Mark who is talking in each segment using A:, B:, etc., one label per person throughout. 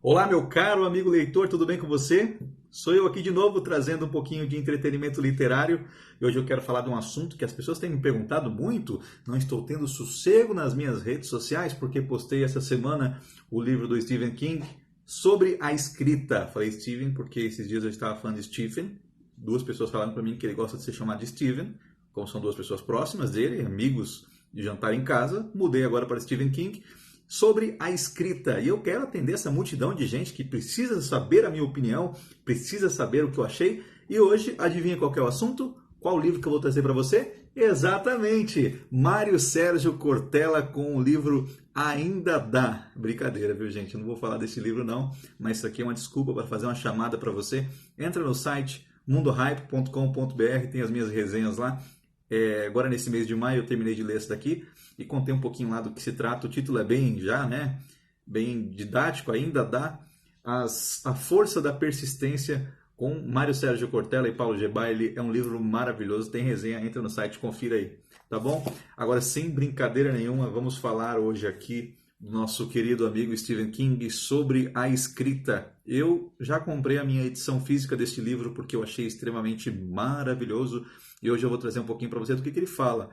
A: Olá, meu caro amigo leitor, tudo bem com você? Sou eu aqui de novo trazendo um pouquinho de entretenimento literário e hoje eu quero falar de um assunto que as pessoas têm me perguntado muito. Não estou tendo sossego nas minhas redes sociais porque postei essa semana o livro do Stephen King sobre a escrita. Falei Stephen porque esses dias eu estava falando de Stephen. Duas pessoas falaram para mim que ele gosta de ser chamado de Stephen, como são duas pessoas próximas dele, amigos de jantar em casa. Mudei agora para Stephen King. Sobre a escrita. E eu quero atender essa multidão de gente que precisa saber a minha opinião, precisa saber o que eu achei. E hoje, adivinha qual que é o assunto? Qual livro que eu vou trazer para você? Exatamente! Mário Sérgio Cortella com o livro Ainda Dá. Brincadeira, viu, gente? Eu não vou falar desse livro, não. Mas isso aqui é uma desculpa para fazer uma chamada para você. Entra no site mundohype.com.br, tem as minhas resenhas lá. Agora nesse mês de maio eu terminei de ler esse daqui e contei um pouquinho lá do que se trata. O título é bem bem didático, ainda dá a força da persistência com Mário Sérgio Cortella e Paulo Gebay. É um livro maravilhoso, tem resenha, entra no site, confira aí, tá bom? Agora, sem brincadeira nenhuma, vamos falar hoje aqui do nosso querido amigo Stephen King sobre a escrita. Eu já comprei a minha edição física deste livro porque eu achei extremamente maravilhoso e hoje eu vou trazer um pouquinho para você do que ele fala.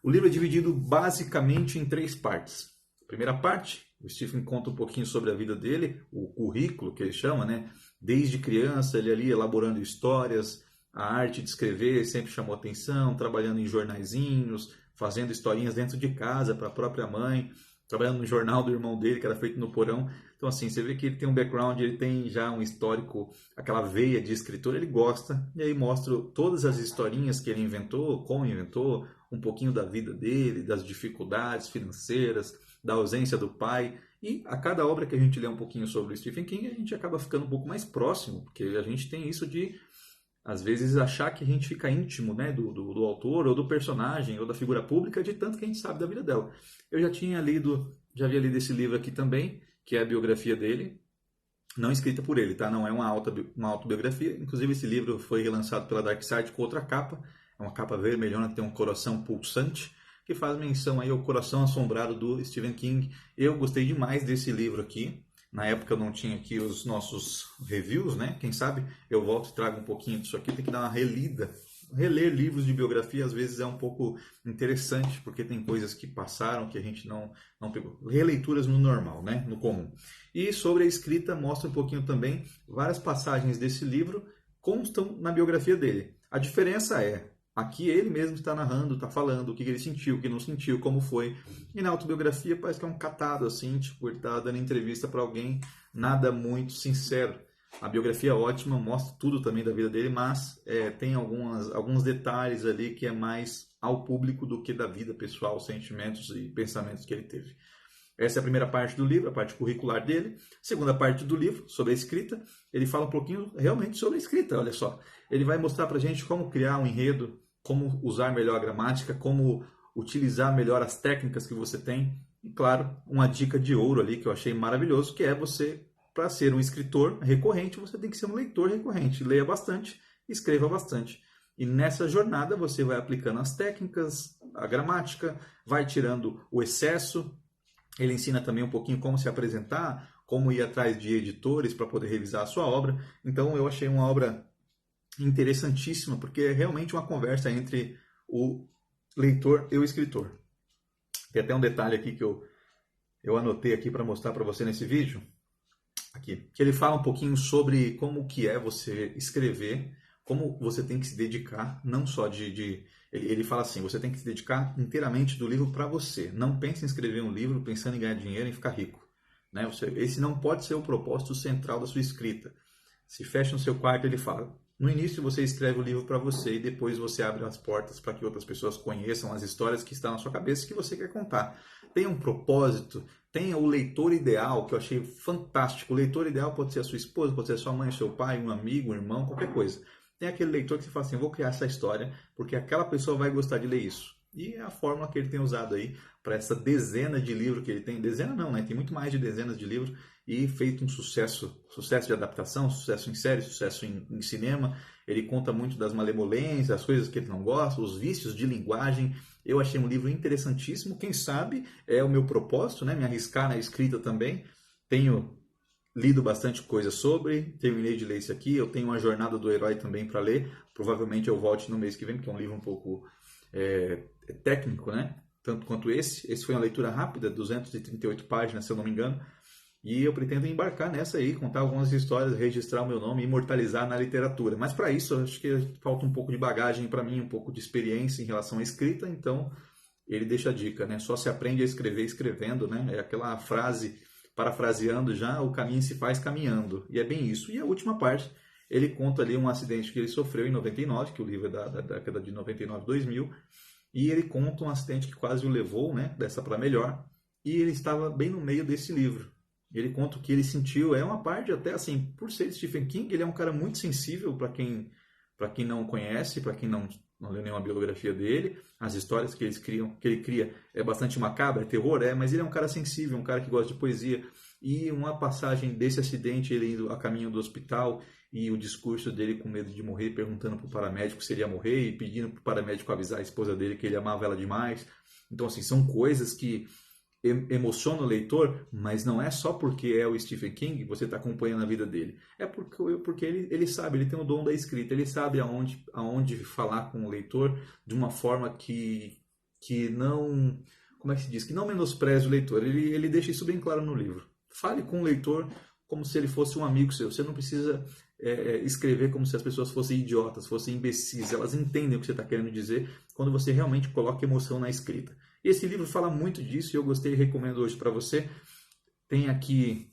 A: O livro é dividido basicamente em três partes. A primeira parte, o Stephen conta um pouquinho sobre a vida dele, o currículo que ele chama, né? Desde criança, ele ali elaborando histórias, a arte de escrever sempre chamou atenção, trabalhando em jornaizinhos, fazendo historinhas dentro de casa para a própria mãe, trabalhando no jornal do irmão dele, que era feito no porão. Então, assim, você vê que ele tem um background, ele tem já um histórico, aquela veia de escritor, ele gosta. E aí mostra todas as historinhas que ele inventou, como inventou, um pouquinho da vida dele, das dificuldades financeiras, da ausência do pai. E a cada obra que a gente lê um pouquinho sobre o Stephen King, a gente acaba ficando um pouco mais próximo, porque a gente tem isso de, às vezes, achar que a gente fica íntimo, né, do autor, ou do personagem, ou da figura pública, de tanto que a gente sabe da vida dela. Eu já havia lido esse livro aqui também, que é a biografia dele, não escrita por ele, tá? Não é uma autobiografia. Inclusive, esse livro foi relançado pela Dark Side com outra capa. É uma capa vermelhona que tem um coração pulsante, que faz menção aí ao coração assombrado do Stephen King. Eu gostei demais desse livro aqui. Na época eu não tinha aqui os nossos reviews, né? Quem sabe eu volto e trago um pouquinho disso aqui. Tem que dar uma relida. Reler livros de biografia às vezes é um pouco interessante, porque tem coisas que passaram que a gente não pegou. Releituras no normal, né? No comum. E sobre a escrita, mostra um pouquinho também. Várias passagens desse livro constam na biografia dele. A diferença é, aqui ele mesmo está narrando, está falando o que ele sentiu, o que não sentiu, como foi. E na autobiografia parece que é um catado, assim, tipo, ele está dando entrevista para alguém, nada muito sincero. A biografia é ótima, mostra tudo também da vida dele, mas tem alguns detalhes ali que é mais ao público do que da vida pessoal, sentimentos e pensamentos que ele teve. Essa é a primeira parte do livro, a parte curricular dele. Segunda parte do livro, sobre a escrita, ele fala um pouquinho realmente sobre a escrita, olha só. Ele vai mostrar pra gente como criar um enredo, como usar melhor a gramática, como utilizar melhor as técnicas que você tem. E, claro, uma dica de ouro ali que eu achei maravilhoso, que é você, para ser um escritor recorrente, você tem que ser um leitor recorrente. Leia bastante, escreva bastante. E nessa jornada você vai aplicando as técnicas, a gramática, vai tirando o excesso. Ele ensina também um pouquinho como se apresentar, como ir atrás de editores para poder revisar a sua obra. Então eu achei uma obra interessantíssima, porque é realmente uma conversa entre o leitor e o escritor. Tem até um detalhe aqui que eu anotei aqui para mostrar para você nesse vídeo, aqui, que ele fala um pouquinho sobre como que é você escrever, como você tem que se dedicar, não só ele fala assim, você tem que se dedicar inteiramente do livro para você. Não pense em escrever um livro pensando em ganhar dinheiro e ficar rico. Né? Esse não pode ser o propósito central da sua escrita. Se fecha no seu quarto, ele fala, no início você escreve o livro para você e depois você abre as portas para que outras pessoas conheçam as histórias que estão na sua cabeça e que você quer contar. Tenha um propósito, tenha o leitor ideal, que eu achei fantástico. O leitor ideal pode ser a sua esposa, pode ser a sua mãe, seu pai, um amigo, um irmão, qualquer coisa. Tem aquele leitor que você fala assim, vou criar essa história porque aquela pessoa vai gostar de ler isso. E é a fórmula que ele tem usado aí para essa dezena de livros que ele tem. Dezena não, né? Tem muito mais de dezenas de livros e feito um sucesso de adaptação, sucesso em série, sucesso em cinema. Ele conta muito das malemolências, as coisas que ele não gosta, os vícios de linguagem. Eu achei um livro interessantíssimo. Quem sabe é o meu propósito, né? Me arriscar na escrita também. Tenho lido bastante coisa sobre, terminei de ler esse aqui, eu tenho uma Jornada do Herói também para ler, provavelmente eu volte no mês que vem, porque é um livro um pouco técnico, né? Tanto quanto esse. Esse foi uma leitura rápida, 238 páginas, se eu não me engano, e eu pretendo embarcar nessa aí, contar algumas histórias, registrar o meu nome, imortalizar na literatura. Mas para isso, eu acho que falta um pouco de bagagem para mim, um pouco de experiência em relação à escrita, então ele deixa a dica, né? Só se aprende a escrever escrevendo, né? É aquela frase, parafraseando já, o caminho se faz caminhando. E é bem isso. E a última parte, ele conta ali um acidente que ele sofreu em 99, que o livro é da década de 99, 2000, e ele conta um acidente que quase o levou, né? Dessa para melhor, e ele estava bem no meio desse livro. Ele conta o que ele sentiu, é uma parte até assim, por ser Stephen King, ele é um cara muito sensível para quem não conhece, para quem não leu nenhuma biografia dele. As histórias que ele cria é bastante macabra, é terror, mas ele é um cara sensível, um cara que gosta de poesia. E uma passagem desse acidente, ele indo a caminho do hospital e o discurso dele com medo de morrer, perguntando para o paramédico se ele ia morrer e pedindo para o paramédico avisar a esposa dele que ele amava ela demais. Então, assim, são coisas que emociona o leitor, mas não é só porque é o Stephen King você está acompanhando a vida dele. É porque ele sabe, ele tem o dom da escrita, ele sabe aonde falar com o leitor de uma forma que não, como é que se diz, que não menospreze o leitor. Ele deixa isso bem claro no livro. Fale com o leitor como se ele fosse um amigo seu. Você não precisa escrever como se as pessoas fossem idiotas, fossem imbecis. Elas entendem o que você está querendo dizer quando você realmente coloca emoção na escrita. Esse livro fala muito disso e eu gostei e recomendo hoje para você. Tem aqui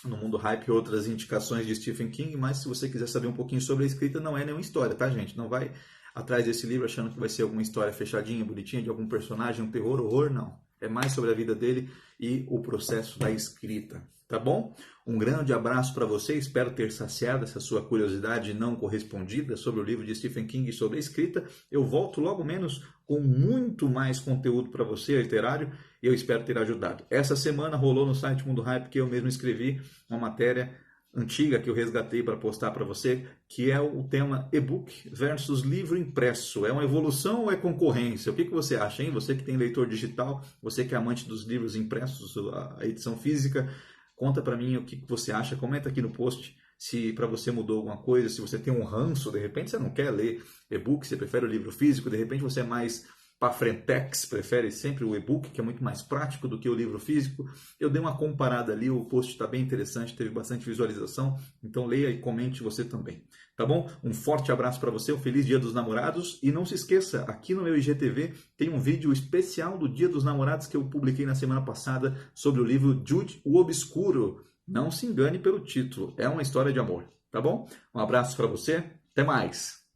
A: no Mundo Hype outras indicações de Stephen King, mas se você quiser saber um pouquinho sobre a escrita, não é nenhuma história, tá, gente? Não vai atrás desse livro achando que vai ser alguma história fechadinha, bonitinha, de algum personagem, um terror, horror, não. É mais sobre a vida dele e o processo da escrita, tá bom? Um grande abraço para você, espero ter saciado essa sua curiosidade não correspondida sobre o livro de Stephen King e sobre a escrita. Eu volto logo menos com muito mais conteúdo para você, literário, e eu espero ter ajudado. Essa semana rolou no site Mundo Hype que eu mesmo escrevi uma matéria antiga que eu resgatei para postar para você, que é o tema e-book versus livro impresso. É uma evolução ou é concorrência? O que você acha, hein? Você que tem leitor digital, você que é amante dos livros impressos, a edição física, conta para mim o que você acha, comenta aqui no post se para você mudou alguma coisa, se você tem um ranço, de repente você não quer ler e-book, você prefere o livro físico, de repente você é mais para frentex, prefere sempre o e-book, que é muito mais prático do que o livro físico. Eu dei uma comparada ali, o post está bem interessante, teve bastante visualização, então leia e comente você também, tá bom? Um forte abraço para você, um feliz Dia dos Namorados, e não se esqueça, aqui no meu IGTV tem um vídeo especial do Dia dos Namorados que eu publiquei na semana passada sobre o livro Jude o Obscuro. Não se engane pelo título, é uma história de amor, tá bom? Um abraço para você, até mais!